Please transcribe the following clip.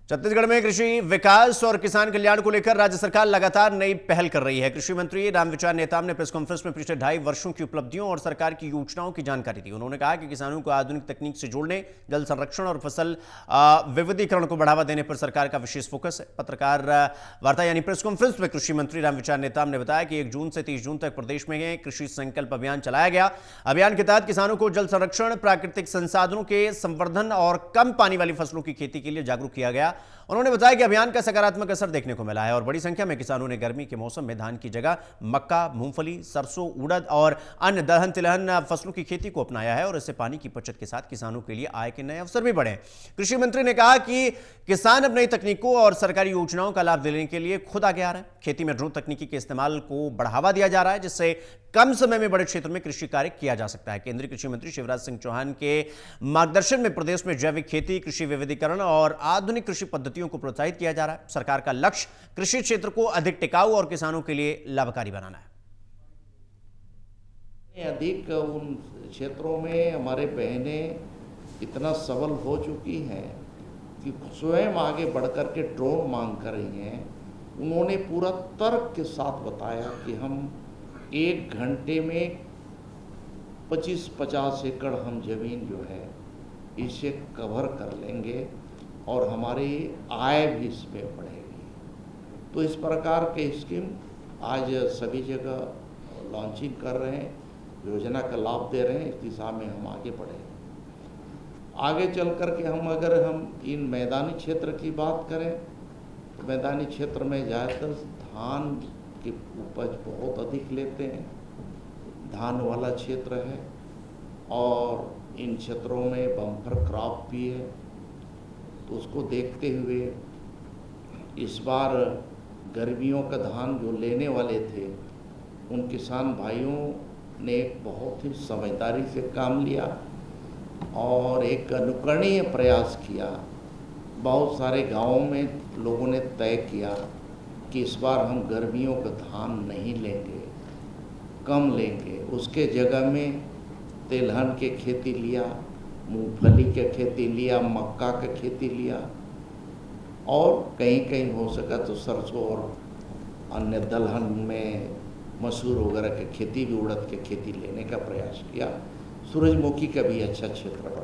छत्तीसगढ़ में कृषि विकास और किसान कल्याण को लेकर राज्य सरकार लगातार नई पहल कर रही है। कृषि मंत्री रामविचार नेताम ने प्रेस कॉन्फ्रेंस में पिछले 2.5 वर्षों की उपलब्धियों और सरकार की योजनाओं की जानकारी दी। उन्होंने कहा कि किसानों को आधुनिक तकनीक से जोड़ने, जल संरक्षण और फसल विविधीकरण को बढ़ावा देने पर सरकार का विशेष फोकस है। पत्रकार वार्ता यानी प्रेस कॉन्फ्रेंस में कृषि मंत्री रामविचार नेताम ने बताया कि 1 जून से 30 जून तक प्रदेश में कृषि संकल्प अभियान चलाया गया। अभियान के तहत किसानों को जल संरक्षण, प्राकृतिक संसाधनों के संवर्धन और कम पानी वाली फसलों की खेती के लिए जागरूक किया गया। उन्होंने बताया कि अभियान का सकारात्मक असर देखने को मिला है और बड़ी संख्या में किसानों ने गर्मी के मौसम में धान की जगह मक्का, मूंगफली, सरसों, उड़द और अन्य दलहन तिलहन फसलों की खेती को अपनाया है और इससे पानी की बचत के साथ किसानों के लिए आय के नए अवसर भी बढ़े। कृषि मंत्री ने कहा कि किसान अब नई तकनीकों और सरकारी योजनाओं का लाभ देने के लिए खुद आगे आ रहे हैं। खेती में ड्रोन तकनीकी के इस्तेमाल को बढ़ावा दिया जा रहा है, जिससे कम समय में बड़े क्षेत्र में कृषि कार्य किया जा सकता है। केंद्रीय कृषि मंत्री शिवराज सिंह चौहान के मार्गदर्शन में प्रदेश में जैविक खेती, कृषि विविधीकरण और आधुनिक कृषि पद्धतियों को प्रोत्साहित किया जा रहा है। सरकार का लक्ष्य कृषि क्षेत्र को अधिक टिकाऊ और किसानों के लिए लाभकारी बनाना है। अधिक उन क्षेत्रों में हमारे बहनें इतना सबल हो चुकी हैं कि स्वयं आगे बढ़कर के ड्रोन मांग कर रही हैं। उन्होंने पूरा तर्क के साथ बताया कि हम 1 घंटे में 25-50 एकड़ हम जमीन जो है इसे कवर कर लेंगे और हमारी आय भी इसमें बढ़ेगी। तो इस प्रकार के स्कीम आज सभी जगह लॉन्चिंग कर रहे हैं, योजना का लाभ दे रहे हैं। इस दिशा में हम आगे बढ़ेंगे। आगे चल कर के अगर हम इन मैदानी क्षेत्र की बात करें तो मैदानी क्षेत्र में ज़्यादातर धान की उपज बहुत अधिक लेते हैं। धान वाला क्षेत्र है और इन क्षेत्रों में बम्पर क्रॉप भी है। तो उसको देखते हुए इस बार गर्मियों का धान जो लेने वाले थे उन किसान भाइयों ने एक बहुत ही समझदारी से काम लिया और एक अनुकरणीय प्रयास किया। बहुत सारे गांवों में लोगों ने तय किया कि इस बार हम गर्मियों का धान नहीं लेंगे, कम लेंगे। उसके जगह में तिलहन के खेती लिया, मूंगफली के खेती लिया, मक्का का खेती लिया और कहीं कहीं हो सका तो सरसों और अन्य दलहन में मसूर वगैरह की खेती भी, उड़द की खेती लेने का प्रयास किया। सूरजमुखी का भी अच्छा क्षेत्र बढ़ा।